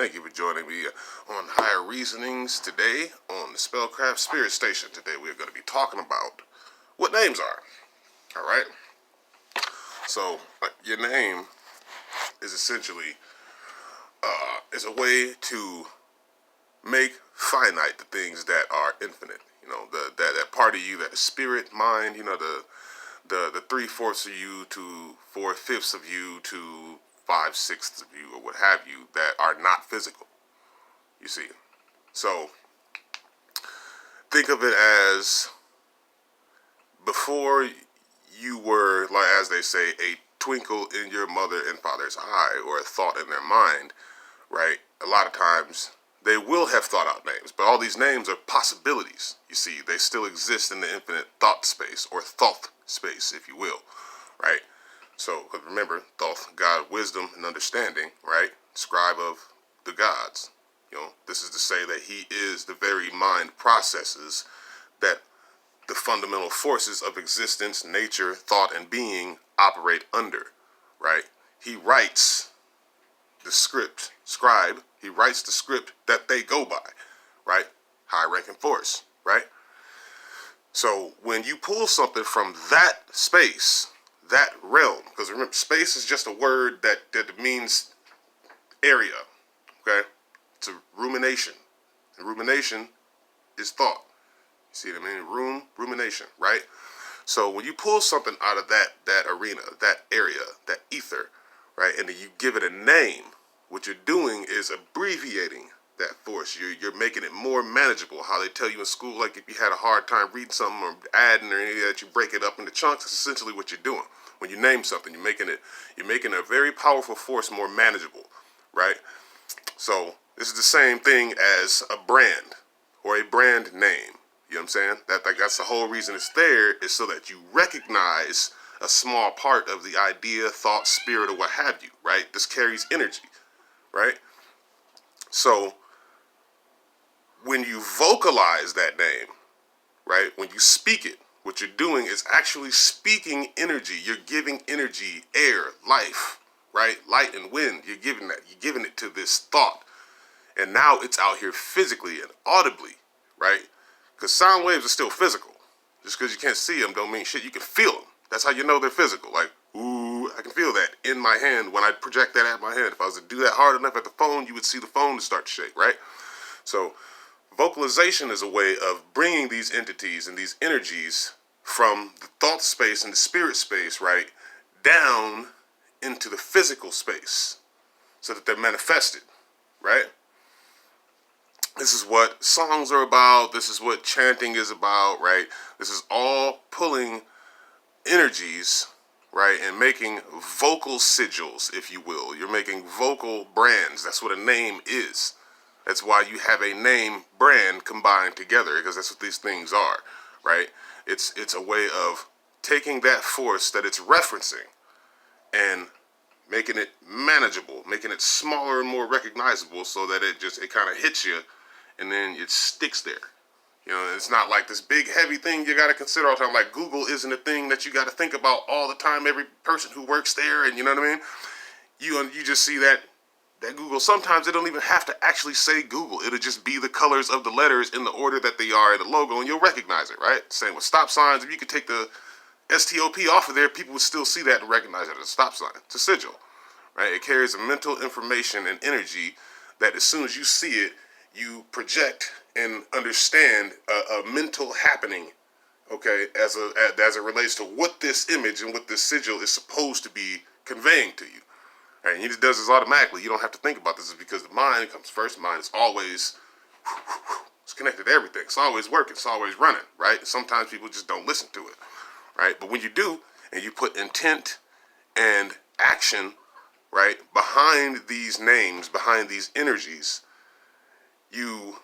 Thank you for joining me on Higher Reasonings today on the Spellcraft Spirit Station. Today we're going to be talking about what names are. Alright? So, your name is essentially is a way to make finite the things that are infinite. You know, that part of you, that spirit, mind, you know, the 3/4 of you to 4/5 of you to 5/6 of you, or what have you, that are not physical. You see, so think of it as before you were, like as they say, a twinkle in your mother and father's eye, or a thought in their mind, right? A lot of times they will have thought out names, but all these names are possibilities. You see, they still exist in the infinite thought space, or thought space, if you will, right? So remember, Thoth, God, wisdom, and understanding, right? Scribe of the gods. You know, this is to say that he is the very mind processes that the fundamental forces of existence, nature, thought, and being operate under, right? He writes the script, scribe, he writes the script that they go by, right? High-ranking force, right? So when you pull something from that space, that realm, because remember, space is just a word that means area, okay? It's a rumination, and rumination is thought. You see what I mean? Rumination, right? So when you pull something out of that arena, that area, that ether, right, and then you give it a name, what you're doing is abbreviating that force. You're making it more manageable. How they tell you in school, like if you had a hard time reading something or adding or any of that, you break it up into chunks. That's essentially what you're doing. When you name something, you're making a very powerful force more manageable, right? So this is the same thing as a brand or a brand name. You know what I'm saying? That's the whole reason it's there, is so that you recognize a small part of the idea, thought, spirit, or what have you, right? This carries energy, right? So when you vocalize that name, right, when you speak it, what you're doing is actually speaking energy. You're giving energy, air, life, right? Light and wind. You're giving that. You're giving it to this thought. And now it's out here physically and audibly, right? Because sound waves are still physical. Just because you can't see them don't mean shit. You can feel them. That's how you know they're physical. Like, ooh, I can feel that in my hand when I project that at my hand. If I was to do that hard enough at the phone, you would see the phone start to shake, right? So vocalization is a way of bringing these entities and these energies from the thought space and the spirit space, right, down into the physical space so that they're manifested, right? This is what songs are about. This is what chanting is about, right? This is all pulling energies, right, and making vocal sigils, if you will. You're making vocal brands. That's what a name is. That's why you have a name brand combined together, because that's what these things are, right? It's a way of taking that force that it's referencing and making it manageable, making it smaller and more recognizable, so that it kind of hits you and then it sticks there. You know, it's not like this big heavy thing you got to consider all the time. Like Google isn't a thing that you got to think about all the time. Every person who works there, and you know what I mean? You just see that Google, sometimes it don't even have to actually say Google. It'll just be the colors of the letters in the order that they are in the logo, and you'll recognize it, right? Same with stop signs. If you could take the STOP off of there, people would still see that and recognize it as a stop sign. It's a sigil, right? It carries a mental information and energy that as soon as you see it, you project and understand a mental happening, okay, as it relates to what this image and what this sigil is supposed to be conveying to you. Right, and he just does this automatically. You don't have to think about this. It's because the mind comes first. Mind is always, it's connected to everything. It's always working. It's always running, right? Sometimes people just don't listen to it, right? But when you do, and you put intent and action, right, behind these names, behind these energies, you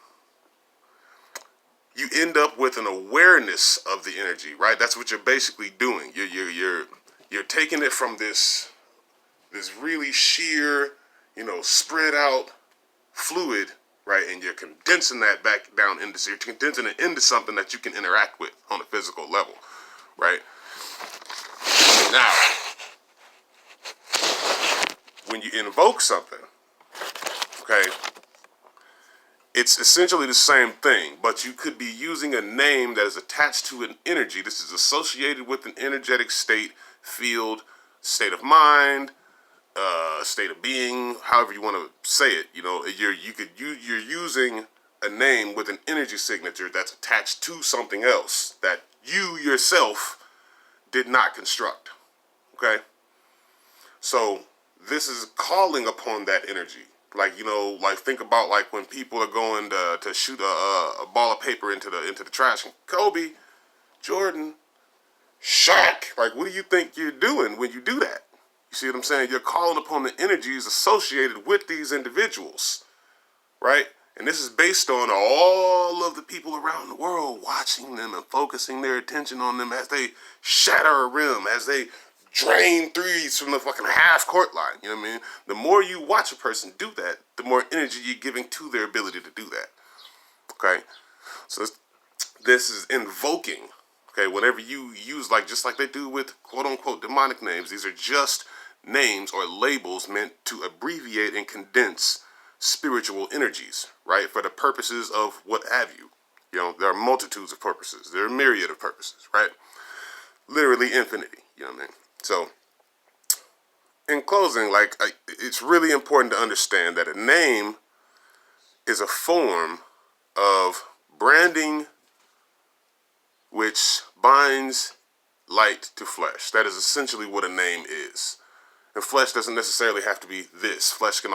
end up with an awareness of the energy, right? That's what you're basically doing. You're taking it from this really sheer, you know, spread out fluid, right? And you're condensing that back down into, so you're condensing it into something that you can interact with on a physical level, right? Now, when you invoke something, okay? It's essentially the same thing, but you could be using a name that is attached to an energy. This is associated with an energetic state, field, state of mind, state of being, however you want to say it. You know, you're using a name with an energy signature that's attached to something else that you yourself did not construct. Okay? So this is calling upon that energy. Like, you know, like think about like when people are going to shoot a ball of paper into the trash. Kobe, Jordan, Shaq. Like, what do you think you're doing when you do that? You see what I'm saying? You're calling upon the energies associated with these individuals, right? And this is based on all of the people around the world watching them and focusing their attention on them as they shatter a rim, as they drain threes from the fucking half court line. You know what I mean? The more you watch a person do that, the more energy you're giving to their ability to do that. Okay? So this is invoking. Okay? Whenever you use, like, just like they do with quote-unquote demonic names, these are just names or labels meant to abbreviate and condense spiritual energies, right? For the purposes of what have you. You know, there are multitudes of purposes. There are a myriad of purposes, right? Literally infinity, you know what I mean? So, in closing, like, it's really important to understand that a name is a form of branding which binds light to flesh. That is essentially what a name is. And flesh doesn't necessarily have to be this. Flesh can